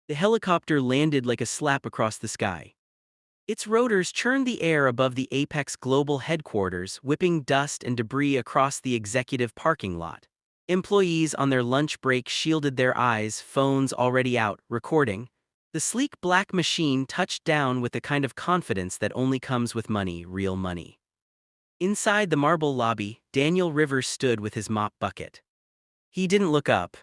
The helicopter landed like a slap across the sky. Its rotors churned the air above the Apex Global headquarters, whipping dust and debris across the executive parking lot. Employees on their lunch break shielded their eyes, phones already out, recording. The sleek black machine touched down with the kind of confidence that only comes with money, real money. Inside the marble lobby, Daniel Rivers stood with his mop bucket. He didn't look up.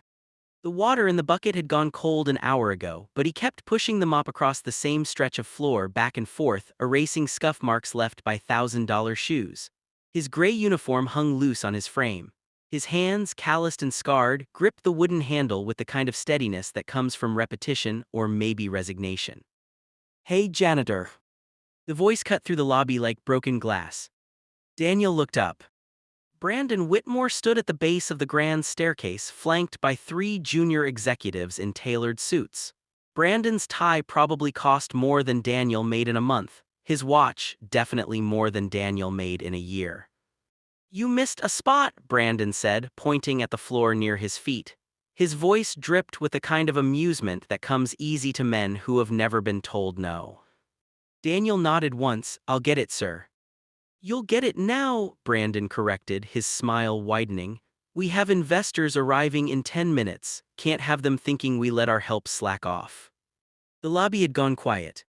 The water in the bucket had gone cold an hour ago, but he kept pushing the mop across the same stretch of floor back and forth, erasing scuff marks left by $1,000 shoes. His gray uniform hung loose on his frame. His hands, calloused and scarred, gripped the wooden handle with the kind of steadiness that comes from repetition or maybe resignation. "Hey, janitor." The voice cut through the lobby like broken glass. Daniel looked up. Brandon Whitmore stood at the base of the grand staircase, flanked by 3 junior executives in tailored suits. Brandon's tie probably cost more than Daniel made in a month. His watch, definitely more than Daniel made in a year. "You missed a spot," Brandon said, pointing at the floor near his feet. His voice dripped with the kind of amusement that comes easy to men who have never been told no. Daniel nodded once. "I'll get it, sir." "You'll get it now," Brandon corrected, his smile widening. "We have investors arriving in 10 minutes. Can't have them thinking we let our help slack off." The lobby had gone quiet.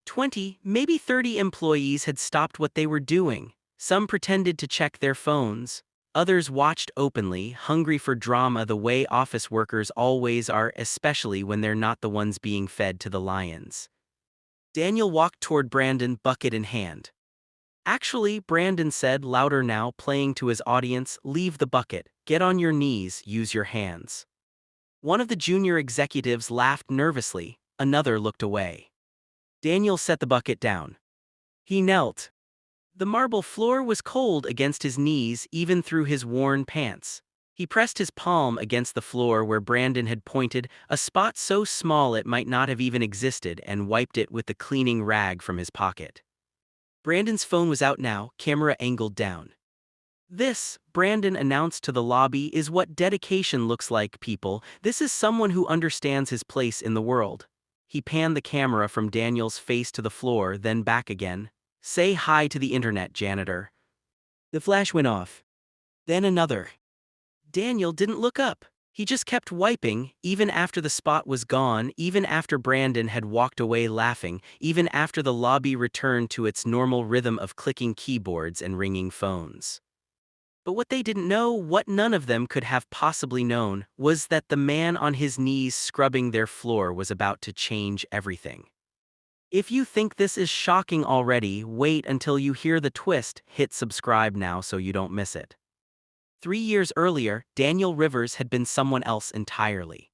20, maybe 30 employees had stopped what they were doing. Some pretended to check their phones. Others watched openly, hungry for drama the way office workers always are, especially when they're not the ones being fed to the lions. Daniel walked toward Brandon, bucket in hand. "Actually," Brandon said, louder now, playing to his audience, "leave the bucket. Get on your knees, use your hands." One of the junior executives laughed nervously, another looked away. Daniel set the bucket down. He knelt. The marble floor was cold against his knees, even through his worn pants. He pressed his palm against the floor where Brandon had pointed, a spot so small it might not have even existed, and wiped it with the cleaning rag from his pocket. Brandon's phone was out now, camera angled down. "This," Brandon announced to the lobby, "is what dedication looks like, people. This is someone who understands his place in the world." He panned the camera from Daniel's face to the floor, then back again. "Say hi to the internet, janitor." The flash went off. Then another. Daniel didn't look up. He just kept wiping, even after the spot was gone, even after Brandon had walked away laughing, even after the lobby returned to its normal rhythm of clicking keyboards and ringing phones. But what they didn't know, what none of them could have possibly known, was that the man on his knees scrubbing their floor was about to change everything. If you think this is shocking already, wait until you hear the twist. Hit subscribe now so you don't miss it. 3 years earlier, Daniel Rivers had been someone else entirely.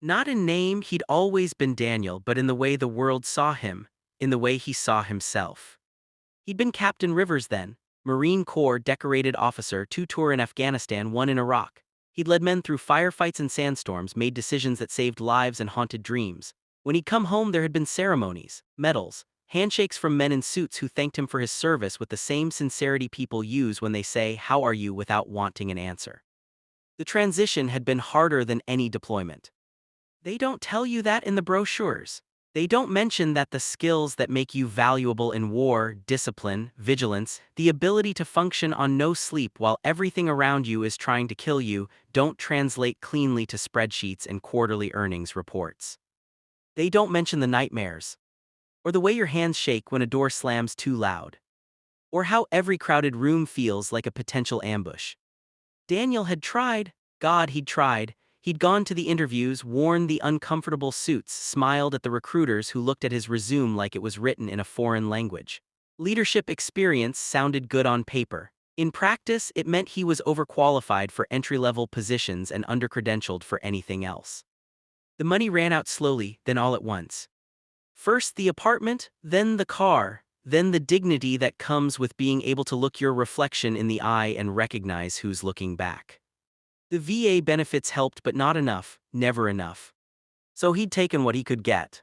Not in name, he'd always been Daniel, but in the way the world saw him, in the way he saw himself. He'd been Captain Rivers then, Marine Corps decorated officer, 2 tours in Afghanistan, 1 in Iraq. He'd led men through firefights and sandstorms, made decisions that saved lives and haunted dreams. When he'd come home, there had been ceremonies, medals, handshakes from men in suits who thanked him for his service with the same sincerity people use when they say, "How are you?" without wanting an answer. The transition had been harder than any deployment. They don't tell you that in the brochures. They don't mention that the skills that make you valuable in war, discipline, vigilance, the ability to function on no sleep while everything around you is trying to kill you, don't translate cleanly to spreadsheets and quarterly earnings reports. They don't mention the nightmares, or the way your hands shake when a door slams too loud, or how every crowded room feels like a potential ambush. Daniel had tried. God, he'd tried. He'd gone to the interviews, worn the uncomfortable suits, smiled at the recruiters who looked at his resume like it was written in a foreign language. Leadership experience sounded good on paper. In practice, it meant he was overqualified for entry-level positions and undercredentialed for anything else. The money ran out slowly, then all at once. First the apartment, then the car, then the dignity that comes with being able to look your reflection in the eye and recognize who's looking back. The VA benefits helped, but not enough, never enough. So he'd taken what he could get.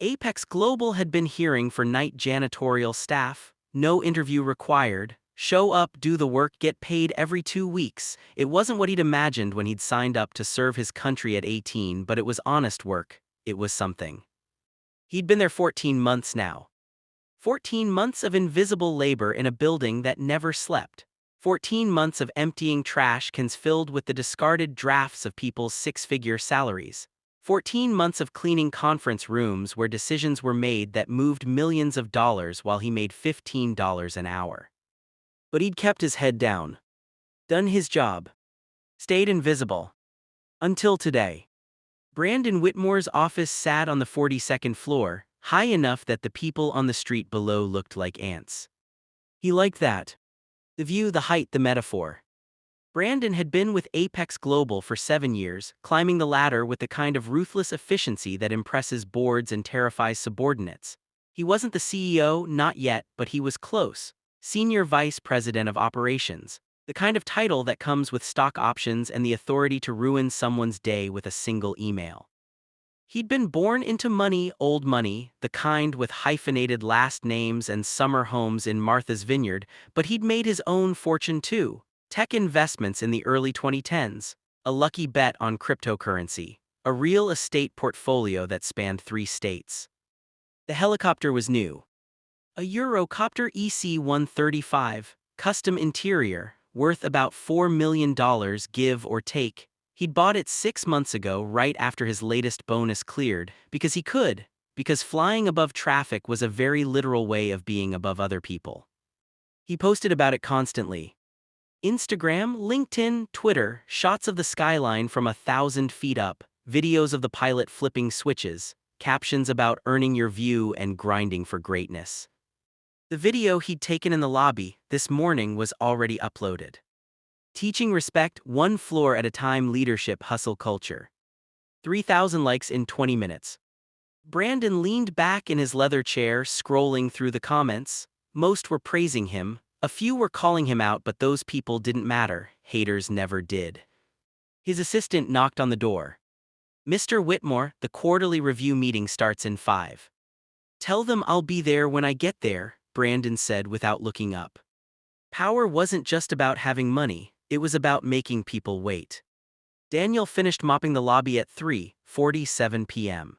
Apex Global had been hearing for night janitorial staff, no interview required, show up, do the work, get paid every 2 weeks. It wasn't what he'd imagined when he'd signed up to serve his country at 18, but it was honest work. it was something. He'd been there 14 months now. 14 months of invisible labor in a building that never slept. 14 months of emptying trash cans filled with the discarded drafts of people's six-figure salaries. 14 months of cleaning conference rooms where decisions were made that moved millions of dollars while he made $15 an hour. But he'd kept his head down. Done his job. Stayed invisible. Until today. Brandon Whitmore's office sat on the 42nd floor, high enough that the people on the street below looked like ants. He liked that. The view, the height, the metaphor. Brandon had been with Apex Global for 7 years, climbing the ladder with the kind of ruthless efficiency that impresses boards and terrifies subordinates. He wasn't the CEO, not yet, but he was close. Senior Vice President of Operations. The kind of title that comes with stock options and the authority to ruin someone's day with a single email. He'd been born into money, old money, the kind with hyphenated last names and summer homes in Martha's Vineyard, but he'd made his own fortune too. Tech investments in the early 2010s, a lucky bet on cryptocurrency, a real estate portfolio that spanned 3 states. The helicopter was new. A Eurocopter EC-135, custom interior, worth about $4 million give or take. He'd bought it 6 months ago right after his latest bonus cleared, because he could, because flying above traffic was a very literal way of being above other people. He posted about it constantly. Instagram, LinkedIn, Twitter, shots of the skyline from 1,000 feet up, videos of the pilot flipping switches, captions about earning your view and grinding for greatness. The video he'd taken in the lobby this morning was already uploaded. Teaching respect, 1 floor at a time, leadership hustle culture. 3,000 likes in 20 minutes. Brandon leaned back in his leather chair, scrolling through the comments. Most were praising him. A few were calling him out, but those people didn't matter. Haters never did. His assistant knocked on the door. "Mr. Whitmore, the quarterly review meeting starts in 5. "Tell them I'll be there when I get there," Brandon said without looking up. Power wasn't just about having money, it was about making people wait. Daniel finished mopping the lobby at 3:47 p.m.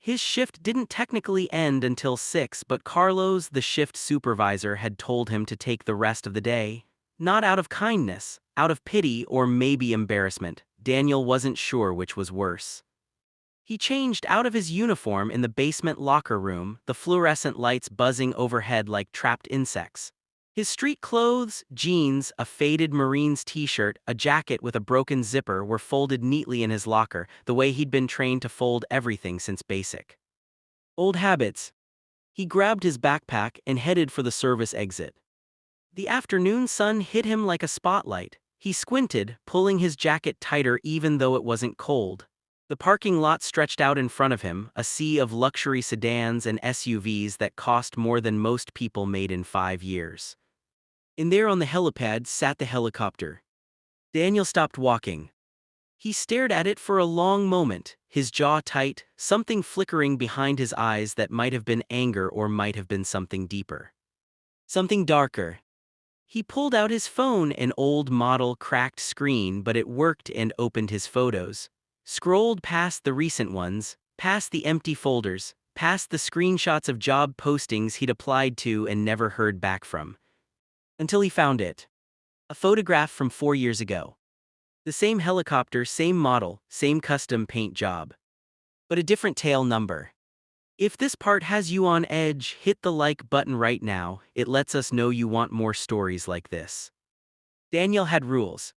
His shift didn't technically end until 6, but Carlos, the shift supervisor, had told him to take the rest of the day. Not out of kindness, out of pity or maybe embarrassment. Daniel wasn't sure which was worse. He changed out of his uniform in the basement locker room, the fluorescent lights buzzing overhead like trapped insects. His street clothes, jeans, a faded Marines t-shirt, a jacket with a broken zipper were folded neatly in his locker, the way he'd been trained to fold everything since basic. Old habits. He grabbed his backpack and headed for the service exit. The afternoon sun hit him like a spotlight. He squinted, pulling his jacket tighter even though it wasn't cold. The parking lot stretched out in front of him, a sea of luxury sedans and SUVs that cost more than most people made in 5 years. In there on the helipad sat the helicopter. Daniel stopped walking. He stared at it for a long moment, his jaw tight, something flickering behind his eyes that might have been anger or might have been something deeper. Something darker. He pulled out his phone, an old model cracked screen, but it worked, and opened his photos. Scrolled past the recent ones, past the empty folders, past the screenshots of job postings he'd applied to and never heard back from. Until he found it. A photograph from 4 years ago. The same helicopter, same model, same custom paint job. But a different tail number. If this part has you on edge, hit the like button right now. It lets us know you want more stories like this. Daniel had rules.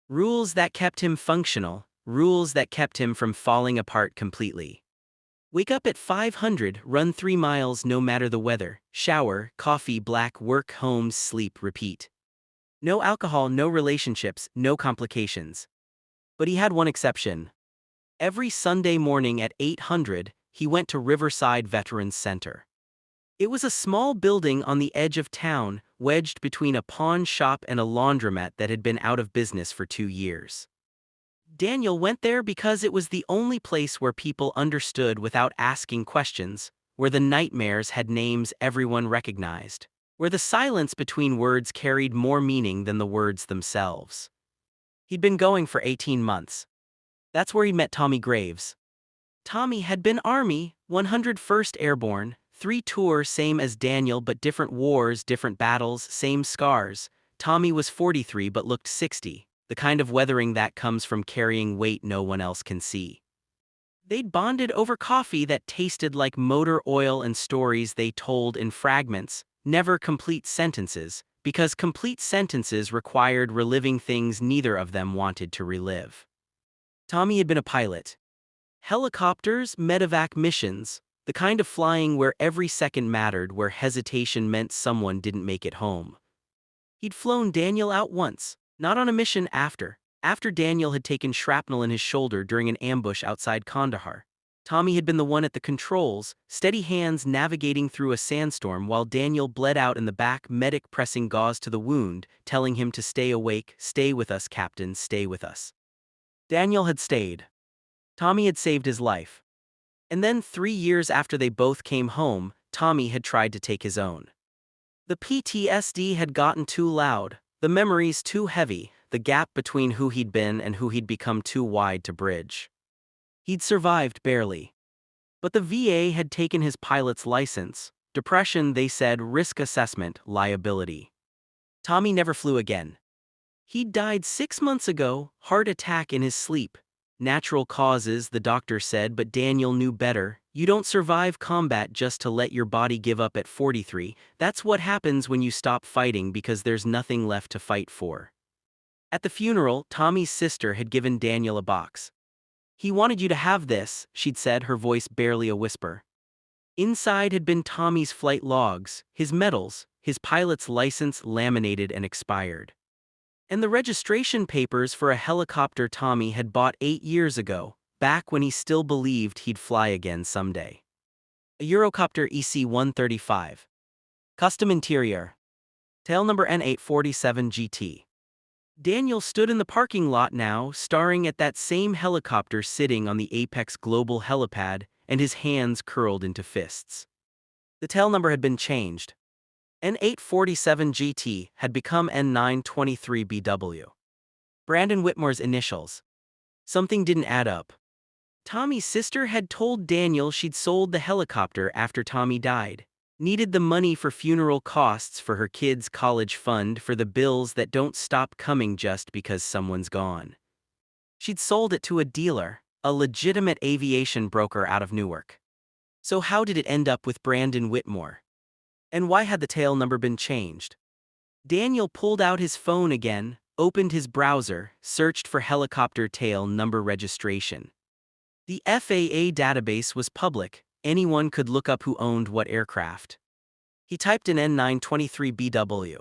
Rules that kept him functional, rules that kept him from falling apart completely. Wake up at 500, run 3 miles no matter the weather, shower, coffee, black, work, home, sleep, repeat. No alcohol, no relationships, no complications. But he had one exception. Every Sunday morning at 800, he went to Riverside Veterans Center. It was a small building on the edge of town, wedged between a pawn shop and a laundromat that had been out of business for 2 years. Daniel went there because it was the only place where people understood without asking questions, where the nightmares had names everyone recognized, where the silence between words carried more meaning than the words themselves. He'd been going for 18 months. That's where he met Tommy Graves. Tommy had been Army, 101st Airborne, 3 tour same as Daniel but different wars, different battles, same scars. Tommy was 43 but looked 60, the kind of weathering that comes from carrying weight no one else can see. They'd bonded over coffee that tasted like motor oil and stories they told in fragments, never complete sentences, because complete sentences required reliving things neither of them wanted to relive. Tommy had been a pilot. Helicopters, medevac missions, the kind of flying where every second mattered, where hesitation meant someone didn't make it home. He'd flown Daniel out once, not on a mission after Daniel had taken shrapnel in his shoulder during an ambush outside Kandahar. Tommy had been the one at the controls, steady hands navigating through a sandstorm while Daniel bled out in the back, medic pressing gauze to the wound, telling him to stay awake, stay with us, Captain, stay with us. Daniel had stayed. Tommy had saved his life. And then 3 years after they both came home, Tommy had tried to take his own. The PTSD had gotten too loud, the memories too heavy, the gap between who he'd been and who he'd become too wide to bridge. He'd survived barely. But the VA had taken his pilot's license. Depression, they said, risk assessment, liability. Tommy never flew again. He'd died 6 months ago, heart attack in his sleep. Natural causes, the doctor said, but Daniel knew better. You don't survive combat just to let your body give up at 43. That's what happens when you stop fighting because there's nothing left to fight for. At the funeral, Tommy's sister had given Daniel a box. He wanted you to have this, she'd said, her voice barely a whisper. Inside had been Tommy's flight logs, his medals, his pilot's license laminated and expired. And the registration papers for a helicopter Tommy had bought 8 years ago, back when he still believed he'd fly again someday. A Eurocopter EC-135. Custom interior. Tail number N847 GT. Daniel stood in the parking lot now, staring at that same helicopter sitting on the Apex Global helipad, and his hands curled into fists. The tail number had been changed. N847 GT had become N923BW. Brandon Whitmore's initials. Something didn't add up. Tommy's sister had told Daniel she'd sold the helicopter after Tommy died. Needed the money for funeral costs, for her kids' college fund, for the bills that don't stop coming just because someone's gone. She'd sold it to a dealer, a legitimate aviation broker out of Newark. So how did it end up with Brandon Whitmore? And why had the tail number been changed? Daniel pulled out his phone again, opened his browser, searched for helicopter tail number registration. The FAA database was public. Anyone could look up who owned what aircraft. He typed in N923BW.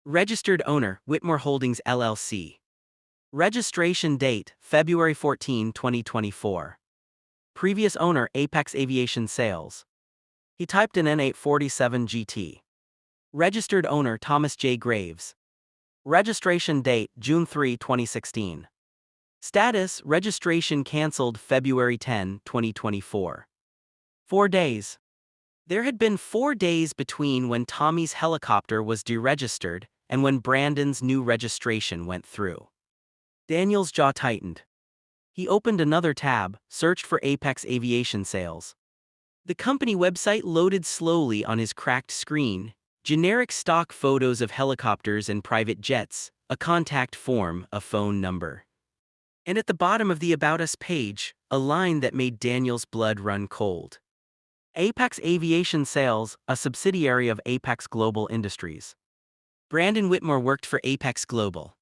Registered owner, Whitmore Holdings LLC. Registration date, February 14, 2024. Previous owner, Apex Aviation Sales. He typed in N847 GT. Registered owner, Thomas J. Graves. Registration date, June 3, 2016. Status, registration canceled February 10, 2024. 4 days. There had been 4 days between when Tommy's helicopter was deregistered and when Brandon's new registration went through. Daniel's jaw tightened. He opened another tab, searched for Apex Aviation Sales. The company website loaded slowly on his cracked screen. Generic stock photos of helicopters and private jets, a contact form, a phone number. And at the bottom of the About Us page, a line that made Daniel's blood run cold. Apex Aviation Sales, a subsidiary of Apex Global Industries. Brandon Whitmore worked for Apex Global.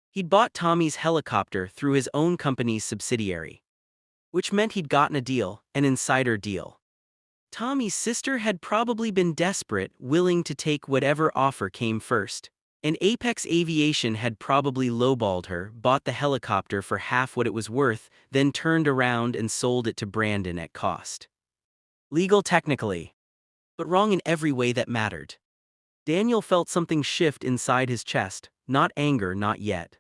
He'd bought Tommy's helicopter through his own company's subsidiary. Which meant he'd gotten a deal, an insider deal. Tommy's sister had probably been desperate, willing to take whatever offer came first. And Apex Aviation had probably lowballed her, bought the helicopter for half what it was worth, then turned around and sold it to Brandon at cost. Legal technically, but wrong in every way that mattered. Daniel felt something shift inside his chest, not anger, not yet.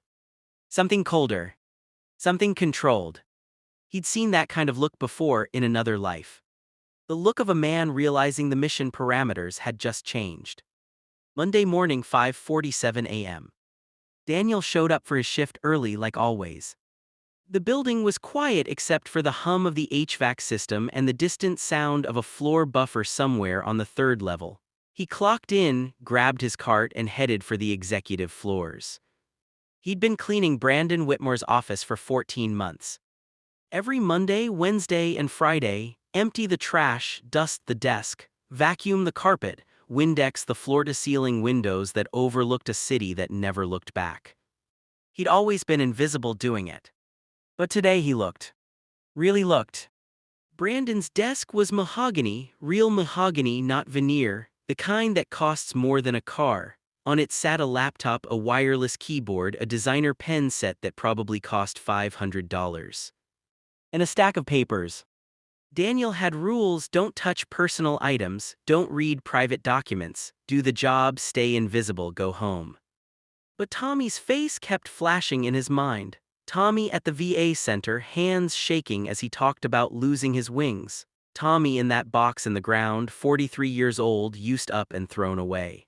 Something colder. Something controlled. He'd seen that kind of look before in another life. The look of a man realizing the mission parameters had just changed. Monday morning, 5:47 a.m. Daniel showed up for his shift early like always. The building was quiet except for the hum of the HVAC system and the distant sound of a floor buffer somewhere on the third level. He clocked in, grabbed his cart, and headed for the executive floors. He'd been cleaning Brandon Whitmore's office for 14 months. Every Monday, Wednesday, and Friday, empty the trash, dust the desk, vacuum the carpet, Windex the floor-to-ceiling windows that overlooked a city that never looked back. He'd always been invisible doing it. But today he looked. Really looked. Brandon's desk was mahogany, real mahogany, not veneer, the kind that costs more than a car. On it sat a laptop, a wireless keyboard, a designer pen set that probably cost $500. And a stack of papers. Daniel had rules: don't touch personal items, don't read private documents, do the job, stay invisible, go home. But Tommy's face kept flashing in his mind. Tommy at the VA center, hands shaking as he talked about losing his wings. Tommy in that box in the ground, 43 years old, used up and thrown away.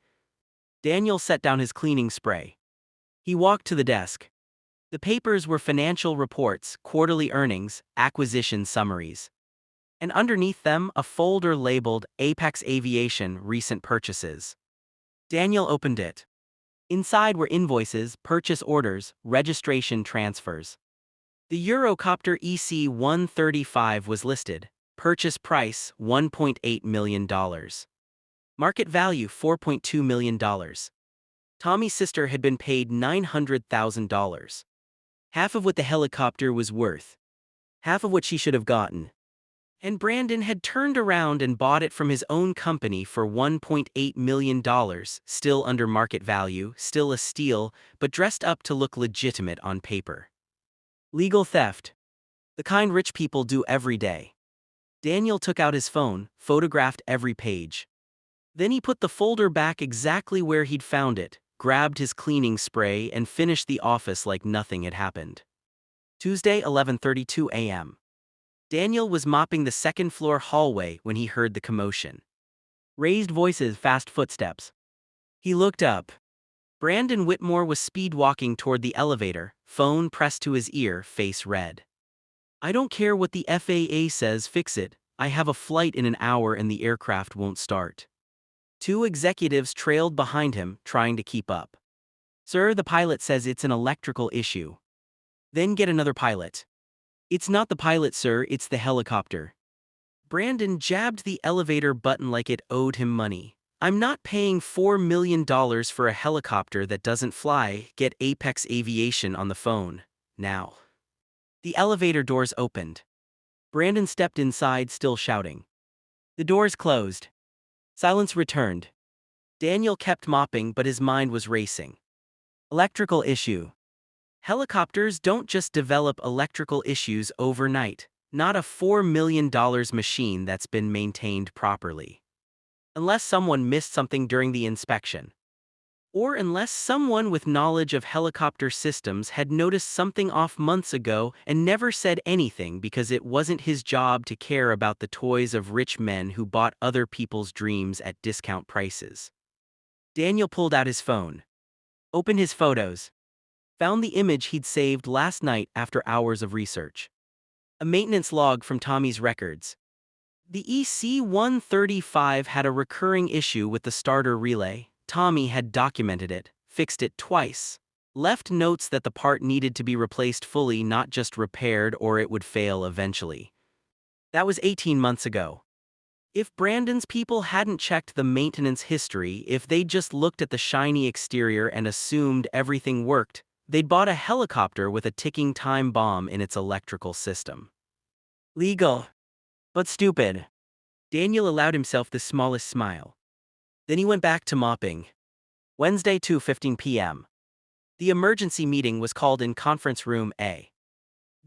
Daniel set down his cleaning spray. He walked to the desk. The papers were financial reports, quarterly earnings, acquisition summaries. And underneath them, a folder labeled Apex Aviation Recent Purchases. Daniel opened it. Inside were invoices, purchase orders, registration transfers. The Eurocopter EC-135 was listed. Purchase price $1.8 million. Market value $4.2 million. Tommy's sister had been paid $900,000. Half of what the helicopter was worth. Half of what she should have gotten. And Brandon had turned around and bought it from his own company for $1.8 million, still under market value, still a steal, but dressed up to look legitimate on paper. Legal theft. The kind rich people do every day. Daniel took out his phone, photographed every page. Then he put the folder back exactly where he'd found it, grabbed his cleaning spray, and finished the office like nothing had happened. Tuesday, 11:32 a.m. Daniel was mopping the second-floor hallway when he heard the commotion. Raised voices, fast footsteps. He looked up. Brandon Whitmore was speed-walking toward the elevator, phone pressed to his ear, face red. "I don't care what the FAA says, fix it. I have a flight in an hour and the aircraft won't start." Two executives trailed behind him, trying to keep up. "Sir, the pilot says it's an electrical issue." "Then get another pilot." "It's not the pilot, sir, it's the helicopter." Brandon jabbed the elevator button like it owed him money. "I'm not paying $4 million for a helicopter that doesn't fly. Get Apex Aviation on the phone, now." The elevator doors opened. Brandon stepped inside, still shouting. The doors closed. Silence returned. Daniel kept mopping, but his mind was racing. Electrical issue. Helicopters don't just develop electrical issues overnight, not a $4 million machine that's been maintained properly. Unless someone missed something during the inspection. Or unless someone with knowledge of helicopter systems had noticed something off months ago and never said anything because it wasn't his job to care about the toys of rich men who bought other people's dreams at discount prices. Daniel pulled out his phone. Opened his photos. Found the image he'd saved last night after hours of research. A maintenance log from Tommy's records. The EC-135 had a recurring issue with the starter relay. Tommy had documented it, fixed it twice. Left notes that the part needed to be replaced fully, not just repaired, or it would fail eventually. That was 18 months ago. If Brandon's people hadn't checked the maintenance history, if they'd just looked at the shiny exterior and assumed everything worked, they'd bought a helicopter with a ticking time bomb in its electrical system. Legal. But stupid. Daniel allowed himself the smallest smile. Then he went back to mopping. Wednesday, 2:15 p.m. The emergency meeting was called in conference room A.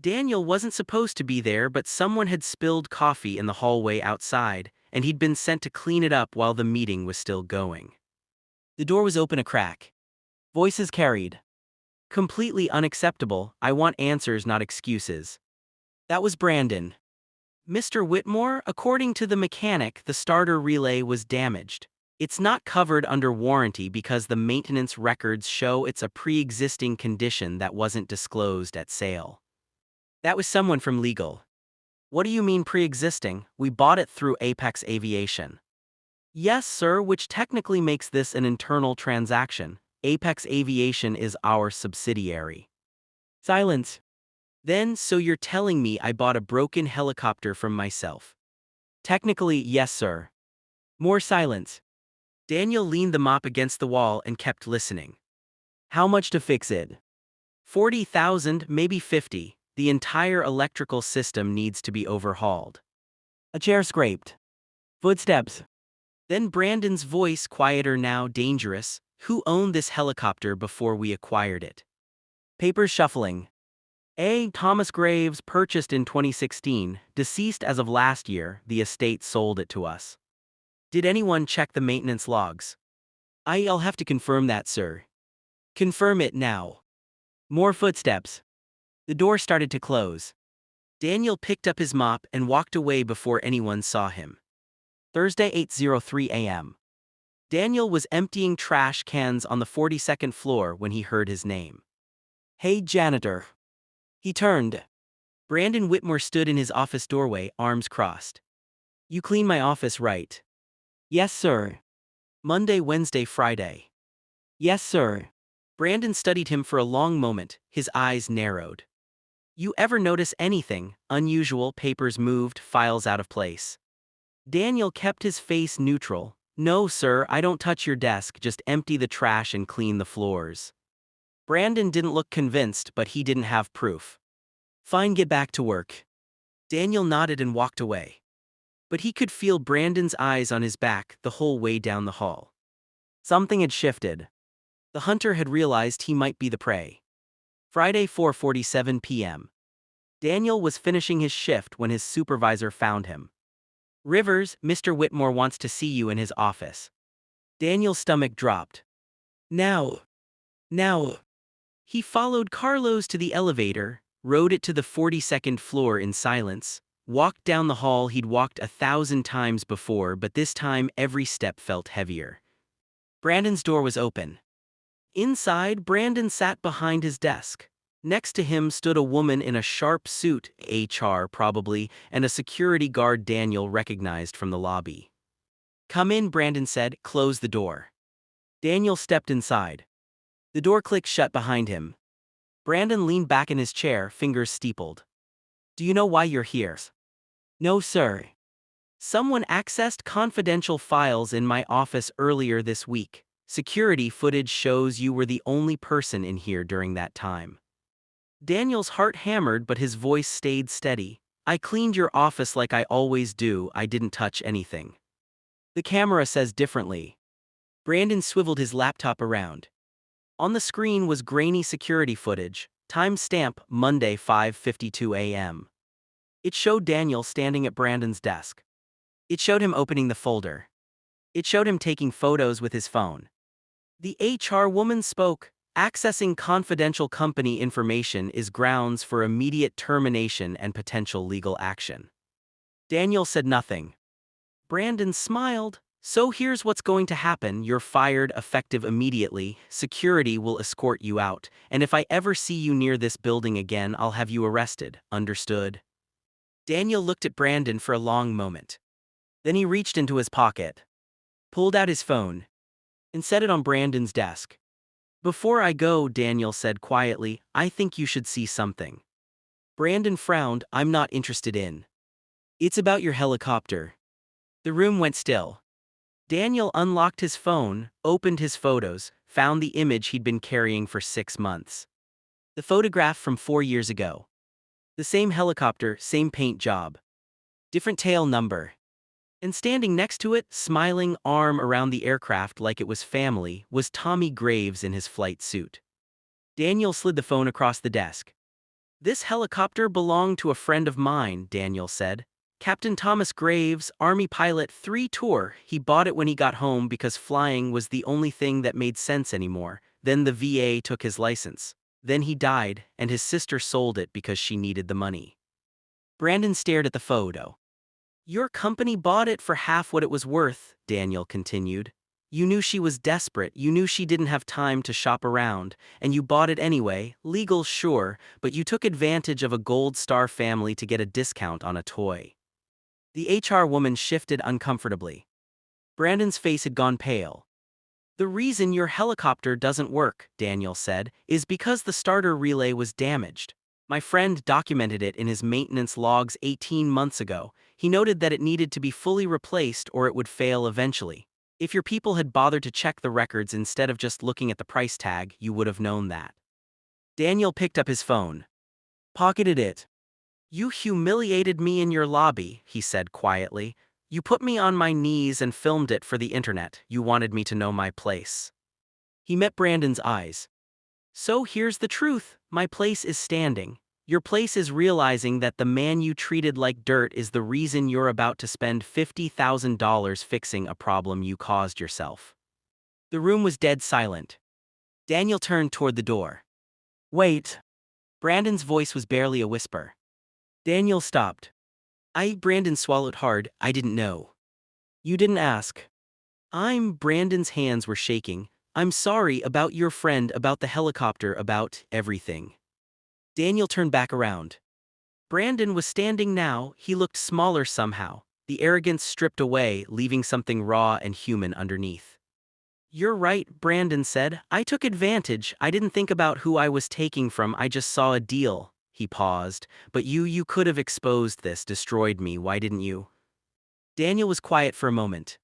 Daniel wasn't supposed to be there, but someone had spilled coffee in the hallway outside, and he'd been sent to clean it up while the meeting was still going. The door was open a crack. Voices carried. "Completely unacceptable. I want answers, not excuses." That was Brandon. "Mr. Whitmore, according to the mechanic, the starter relay was damaged. It's not covered under warranty because the maintenance records show it's a pre-existing condition that wasn't disclosed at sale." That was someone from legal. What do you mean pre-existing? We bought it through Apex Aviation. Yes, sir, which technically makes this an internal transaction. Apex Aviation is our subsidiary. Silence. Then, so you're telling me I bought a broken helicopter from myself? Technically, yes, sir. More silence. Daniel leaned the mop against the wall and kept listening. How much to fix it? 40,000, maybe 50. The entire electrical system needs to be overhauled. A chair scraped. Footsteps. Then Brandon's voice, quieter now, dangerous. Who owned this helicopter before we acquired it? Papers shuffling. A. Thomas Graves, purchased in 2016, deceased as of last year. The estate sold it to us. Did anyone check the maintenance logs? I'll have to confirm that, sir. Confirm it now. More footsteps. The door started to close. Daniel picked up his mop and walked away before anyone saw him. Thursday, 8:03 a.m. Daniel was emptying trash cans on the 42nd floor when he heard his name. Hey, janitor. He turned. Brandon Whitmore stood in his office doorway, arms crossed. You clean my office, right? Yes, sir. Monday, Wednesday, Friday. Yes, sir. Brandon studied him for a long moment, his eyes narrowed. You ever notice anything unusual? Papers moved, files out of place. Daniel kept his face neutral. No, sir, I don't touch your desk, just empty the trash and clean the floors. Brandon didn't look convinced, but he didn't have proof. Fine, get back to work. Daniel nodded and walked away. But he could feel Brandon's eyes on his back the whole way down the hall. Something had shifted. The hunter had realized he might be the prey. Friday, 4:47 p.m. Daniel was finishing his shift when his supervisor found him. Rivers, Mr. Whitmore wants to see you in his office. Daniel's stomach dropped. Now. He followed Carlos to the elevator, rode it to the 42nd floor in silence, walked down the hall he'd walked 1,000 times before, but this time every step felt heavier. Brandon's door was open. Inside, Brandon sat behind his desk. Next to him stood a woman in a sharp suit, HR probably, and a security guard Daniel recognized from the lobby. Come in, Brandon said, close the door. Daniel stepped inside. The door clicked shut behind him. Brandon leaned back in his chair, fingers steepled. Do you know why you're here? No, sir. Someone accessed confidential files in my office earlier this week. Security footage shows you were the only person in here during that time. Daniel's heart hammered, but his voice stayed steady. I cleaned your office like I always do, I didn't touch anything. The camera says differently. Brandon swiveled his laptop around. On the screen was grainy security footage, timestamp Monday 5:52 a.m. It showed Daniel standing at Brandon's desk. It showed him opening the folder. It showed him taking photos with his phone. The HR woman spoke. Accessing confidential company information is grounds for immediate termination and potential legal action. Daniel said nothing. Brandon smiled. So here's what's going to happen. You're fired, effective immediately. Security will escort you out, and if I ever see you near this building again, I'll have you arrested. Understood? Daniel looked at Brandon for a long moment. Then he reached into his pocket, pulled out his phone, and set it on Brandon's desk. Before I go, Daniel said quietly, I think you should see something. Brandon frowned. I'm not interested in. It's about your helicopter. The room went still. Daniel unlocked his phone, opened his photos, found the image he'd been carrying for 6 months. The photograph from 4 years ago. The same helicopter, same paint job. Different tail number. And standing next to it, smiling, arm around the aircraft like it was family, was Tommy Graves in his flight suit. Daniel slid the phone across the desk. This helicopter belonged to a friend of mine, Daniel said. Captain Thomas Graves, Army pilot, 3 tour. He bought it when he got home because flying was the only thing that made sense anymore. Then the VA took his license. Then he died, and his sister sold it because she needed the money. Brandon stared at the photo. Your company bought it for half what it was worth, Daniel continued. You knew she was desperate, you knew she didn't have time to shop around, and you bought it anyway, legal sure, but you took advantage of a Gold Star family to get a discount on a toy. The HR woman shifted uncomfortably. Brandon's face had gone pale. The reason your helicopter doesn't work, Daniel said, is because the starter relay was damaged. My friend documented it in his maintenance logs 18 months ago. He noted that it needed to be fully replaced or it would fail eventually. If your people had bothered to check the records instead of just looking at the price tag, you would have known that. Daniel picked up his phone. Pocketed it. You humiliated me in your lobby, he said quietly. You put me on my knees and filmed it for the internet. You wanted me to know my place. He met Brandon's eyes. So here's the truth. My place is standing. Your place is realizing that the man you treated like dirt is the reason you're about to spend $50,000 fixing a problem you caused yourself. The room was dead silent. Daniel turned toward the door. Wait. Brandon's voice was barely a whisper. Daniel stopped. Brandon swallowed hard. I didn't know. You didn't ask. Brandon's hands were shaking. I'm sorry about your friend, about the helicopter, about everything. Daniel turned back around. Brandon was standing now. He looked smaller somehow. The arrogance stripped away, leaving something raw and human underneath. You're right, Brandon said. I took advantage. I didn't think about who I was taking from. I just saw a deal. He paused. But you could have exposed this, destroyed me. Why didn't you? Daniel was quiet for a moment.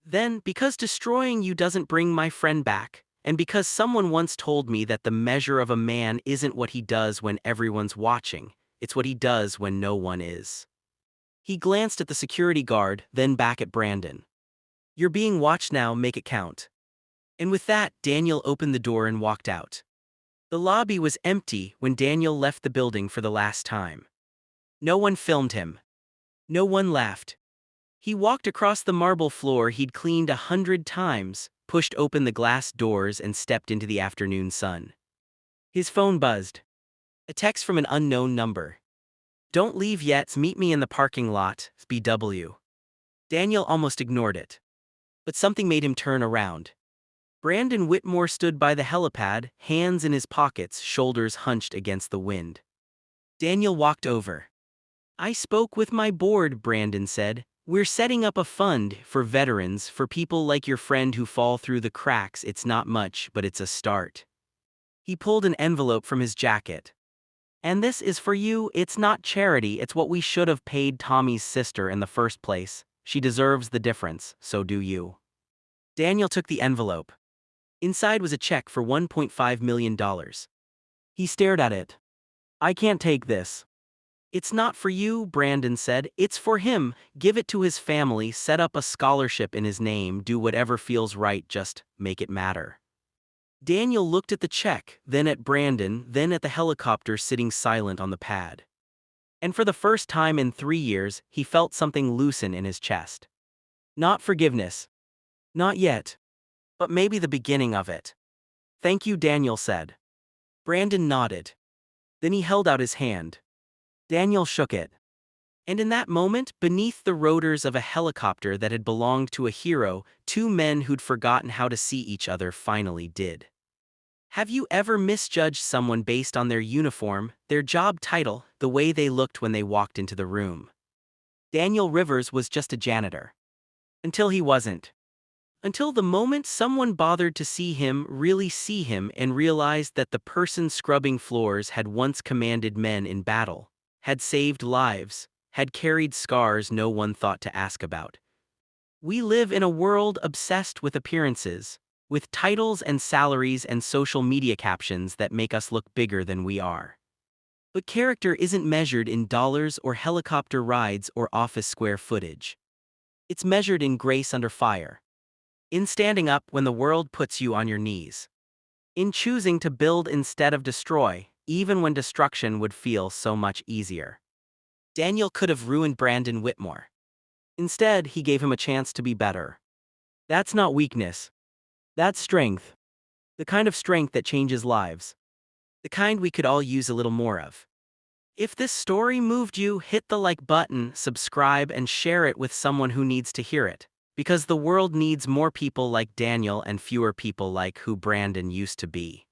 Then, because destroying you doesn't bring my friend back, and because someone once told me that the measure of a man isn't what he does when everyone's watching, it's what he does when no one is. He glanced at the security guard, then back at Brandon. You're being watched now, make it count. And with that, Daniel opened the door and walked out. The lobby was empty when Daniel left the building for the last time. No one filmed him. No one laughed. He walked across the marble floor he'd cleaned 100 times, pushed open the glass doors and stepped into the afternoon sun. His phone buzzed. A text from an unknown number. Don't leave yet, meet me in the parking lot, BW. Daniel almost ignored it. But something made him turn around. Brandon Whitmore stood by the helipad, hands in his pockets, shoulders hunched against the wind. Daniel walked over. I spoke with my board, Brandon said. We're setting up a fund for veterans, for people like your friend who fall through the cracks. It's not much, but it's a start. He pulled an envelope from his jacket. And this is for you. It's not charity, it's what we should have paid Tommy's sister in the first place. She deserves the difference, so do you. Daniel took the envelope. Inside was a check for $1.5 million. He stared at it. I can't take this. It's not for you, Brandon said. It's for him. Give it to his family, set up a scholarship in his name, do whatever feels right, just make it matter. Daniel looked at the check, then at Brandon, then at the helicopter sitting silent on the pad. And for the first time in 3 years, he felt something loosen in his chest. Not forgiveness. Not yet. But maybe the beginning of it. Thank you, Daniel said. Brandon nodded. Then he held out his hand. Daniel shook it. And in that moment, beneath the rotors of a helicopter that had belonged to a hero, 2 men who'd forgotten how to see each other finally did. Have you ever misjudged someone based on their uniform, their job title, the way they looked when they walked into the room? Daniel Rivers was just a janitor. Until he wasn't. Until the moment someone bothered to see him, really see him, and realized that the person scrubbing floors had once commanded men in battle, had saved lives, had carried scars no one thought to ask about. We live in a world obsessed with appearances, with titles and salaries and social media captions that make us look bigger than we are. But character isn't measured in dollars or helicopter rides or office square footage. It's measured in grace under fire. In standing up when the world puts you on your knees. In choosing to build instead of destroy, even when destruction would feel so much easier. Daniel could have ruined Brandon Whitmore. Instead, he gave him a chance to be better. That's not weakness. That's strength. The kind of strength that changes lives. The kind we could all use a little more of. If this story moved you, hit the like button, subscribe, and share it with someone who needs to hear it. Because the world needs more people like Daniel and fewer people like who Brandon used to be.